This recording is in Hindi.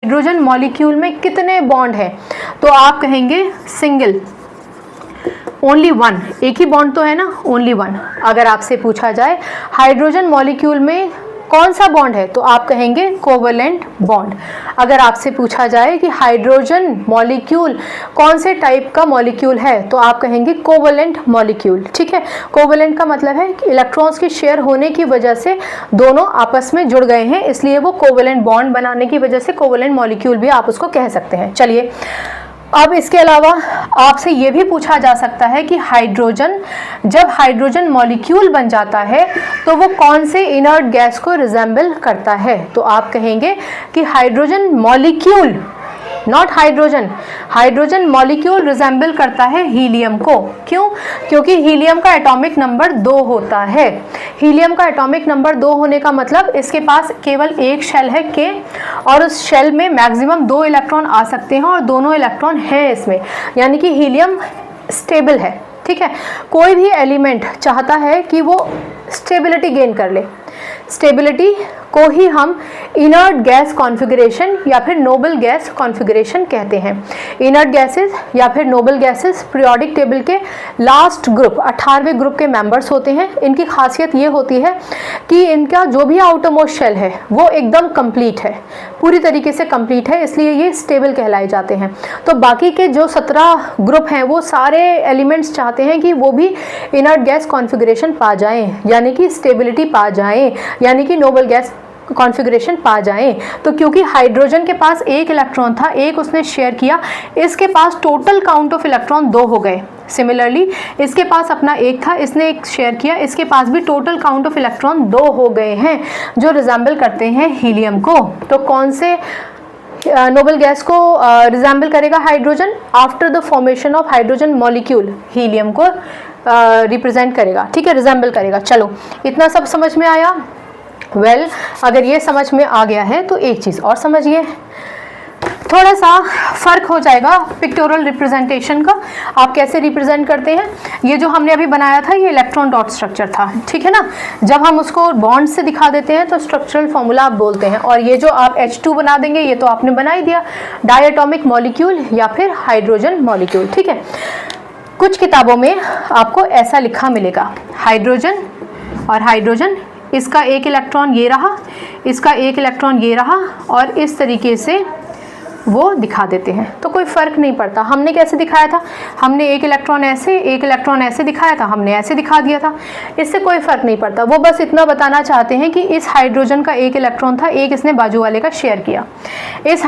हाइड्रोजन मॉलिक्यूल में कितने बॉन्ड हैं? तो आप कहेंगे सिंगल, ओनली वन, एक ही बॉन्ड तो है ना, ओनली वन। अगर आपसे पूछा जाए हाइड्रोजन मॉलिक्यूल में कौन सा बॉन्ड है, तो आप कहेंगे कोवेलेंट बॉन्ड। अगर आपसे पूछा जाए कि हाइड्रोजन मॉलिक्यूल कौन से टाइप का मॉलिक्यूल है, तो आप कहेंगे कोवेलेंट मॉलिक्यूल। ठीक है, कोवेलेंट का मतलब है कि इलेक्ट्रॉन्स के शेयर होने की वजह से दोनों आपस में जुड़ गए हैं, इसलिए वो कोवेलेंट बॉन्ड बनाने की वजह से कोवेलेंट मॉलिक्यूल भी आप उसको कह सकते हैं। चलिए, अब इसके अलावा आपसे ये भी पूछा जा सकता है कि हाइड्रोजन, जब हाइड्रोजन मॉलिक्यूल बन जाता है तो वो कौन से इनर्ट गैस को रिजेंबल करता है, तो आप कहेंगे कि hydrogen molecule, not hydrogen, hydrogen molecule resemble करता है हीलियम को। क्यों? क्योंकि हीलियम का एटॉमिक नंबर 2 होता है। हीलियम का एटॉमिक नंबर 2 होने का मतलब इसके पास केवल एक शेल है K, और उस शेल में मैक्सिमम 2 इलेक्ट्रॉन आ सकते हैं और दोनों इलेक्ट्रॉन हैं इसमें, यानी कि हीलियम स्टेबल है। ठीक है, कोई भी एलिमेंट चाहता है कि वो स्टेबिलिटी गेन कर ले, स्टेबिलिटी को ही हम इनर्ट गैस कॉन्फ़िगरेशन या फिर नोबल गैस कॉन्फ़िगरेशन कहते हैं। इनर्ट गैसेस या फिर नोबल गैसेस पीरियोडिक टेबल के लास्ट ग्रुप, 18वें ग्रुप के मेंबर्स होते हैं। इनकी खासियत ये होती है कि इनका जो भी आउटर मोस्ट शेल है वो एकदम कंप्लीट है, पूरी तरीके से कंप्लीट है, इसलिए ये स्टेबल कहलाए जाते हैं। तो बाकी के जो 17 ग्रुप हैं वो सारे एलिमेंट्स चाहते हैं कि वो भी इनर्ट गैस कॉन्फ़िगरेशन पा जाएं, यानी कि स्टेबिलिटी पा जाएं, यानी कि नोबल गैस कॉन्फ़िगरेशन पा जाएं। तो क्योंकि हाइड्रोजन के पास एक इलेक्ट्रॉन था, एक उसने शेयर किया, इसके पास टोटल काउंट ऑफ इलेक्ट्रॉन 2 हो गए। सिमिलरली इसके पास अपना एक था, इसने एक शेयर किया, इसके पास भी टोटल काउंट ऑफ इलेक्ट्रॉन 2 हो गए हैं जो रिजेंबल करते हैं हीलियम को। तो कौन से नोबल गैस को रिजेंबल करेगा hydrogen? After the formation of hydrogen molecule helium को रिप्रेजेंट करेगा। ठीक है, रिजेंबल करेगा। चलो, इतना सब समझ में आया? वेल, अगर ये समझ में आ गया है तो एक चीज़ और समझिए, थोड़ा सा फ़र्क हो जाएगा पिक्टोरल रिप्रेजेंटेशन का। आप कैसे रिप्रेजेंट करते हैं? ये जो हमने अभी बनाया था ये इलेक्ट्रॉन डॉट स्ट्रक्चर था, ठीक है ना। जब हम उसको बॉन्ड से दिखा देते हैं तो स्ट्रक्चरल फॉर्मूला आप बोलते हैं, और ये जो आप H2 बना देंगे ये तो आपने बना ही दिया, डायटोमिक मॉलिक्यूल या फिर हाइड्रोजन मॉलिक्यूल। ठीक है, कुछ किताबों में आपको ऐसा लिखा मिलेगा, हाइड्रोजन और हाइड्रोजन, इसका एक इलेक्ट्रॉन ये रहा, इसका एक इलेक्ट्रॉन ये रहा, और इस तरीके से वो दिखा देते हैं। तो कोई फ़र्क नहीं पड़ता। हमने कैसे दिखाया था? हमने एक इलेक्ट्रॉन ऐसे, एक इलेक्ट्रॉन ऐसे दिखाया था, हमने ऐसे दिखा दिया था। इससे कोई फ़र्क नहीं पड़ता। वो बस इतना बताना चाहते हैं कि इस हाइड्रोजन का एक इलेक्ट्रॉन था, एक इसने बाजू वाले का शेयर किया। इस